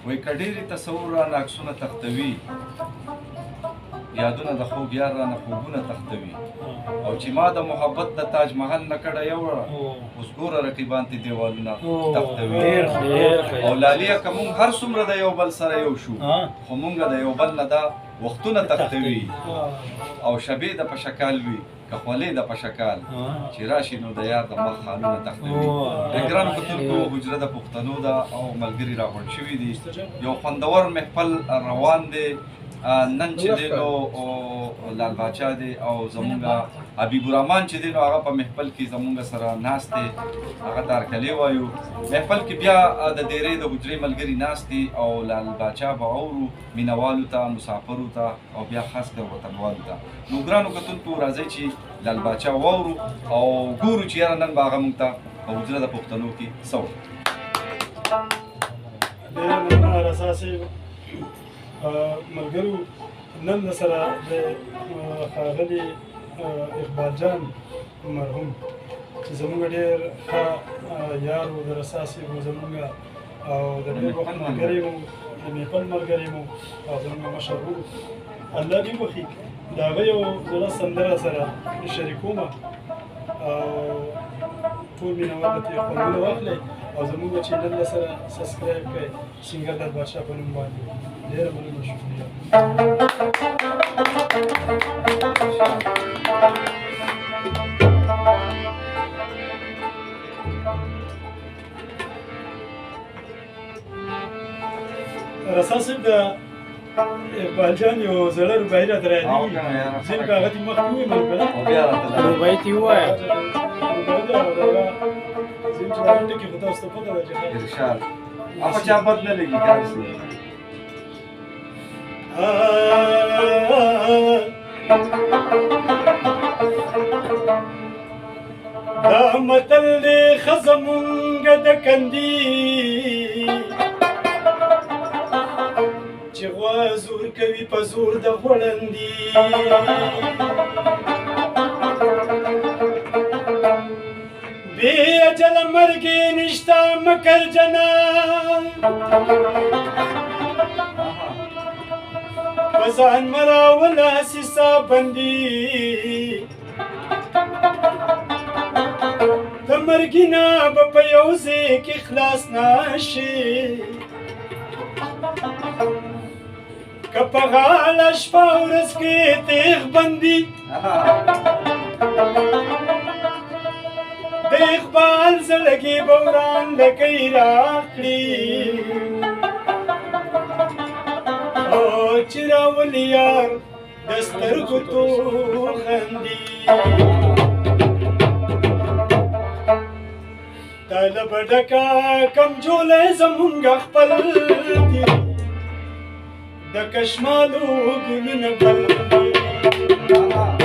وایي که ډېرې تصور رانه عکسونه تختوي، یادونه د خوږ یار رانه خوبونه تختوي، او چې ما د محبت د تاج محل نه کډه یوړه، اوس ګوره رقیبان تی دیوالونه تختوي. او لاليه که مونږ هر څومره د یو بل سره یو شو، خو مونږ د یو بل نه دا وختونه تختوي. او شبې د په شکال وي که خولې د په شکال، چې راشي نو د یار د مخ خانونه تختوي. ګرانو کتونکو، حجره د پښتنو ده او ملګري راغونډ شوي دي. یو خوندور محفل روان دی. نن چې دی نو لال باچا دی او زمونږ حبیب الرحمن چې دی نو هغه په محفل کې زمونږ سره ناست دی، هغه تارکلی وایو. محفل کې بیا د دیرې د حجرې ملګري ناست دي او لال باچا به اورو مینوالو ته، مسافرو ته او بیا خاص کر وطنوالو ته. نو ګرانو کتونکو راځئ چې لال باچا واورو او ګورو چې یاره نن به هغه مونږ ته په حجره د پښتنو کې څه وایي. ملګرو، نن سره د ښاغلي اقبال جان مرحوم چې زموږ ډېر ښه یار و، د رساسي و زموږ او د ډېر وخت ملګری و، د محفل ملګری و او زموږ مشر و. الله دې وبخي، د هغه یو زړه سندره سره شریکوم او ټول مینوال ته خوندونه واخلئ او زموږ چینل سره سبسکرایب کړئ، سینګر لال بادشاه په نوم باندې. ډېره مننه، شکریه. رسا صاحب د اقبال جان یو زړه روبایي راته راغلي، ځینې په هغه دې مخکې وویل که نه؟ روبایي ته یې ووایه. روبایي ده او د هغه ځینې چې هغه ټکي خو تاسو ته پته ده چې ارشاد هغه چا بد نه لګي کارسي. دا متل دی ښځه مونږ د کندي، چې غوا زور کوي په زور د غوړندي. بې اجله مرګ یې نشته مکر جنان، په ځان مراوله سیسه بندي. د مرګي نه به په یو ځای کې خلاص نه شي، که په غاړه شپه ورځ کې تیغ بندي. د اقبال زړګي به وران لکۍ راکړي، او چې راولي یار د سترګو توغندي. طالب ډکه کمجولی زمونږ خپل دي، د کشمالو ګلونه بل دي.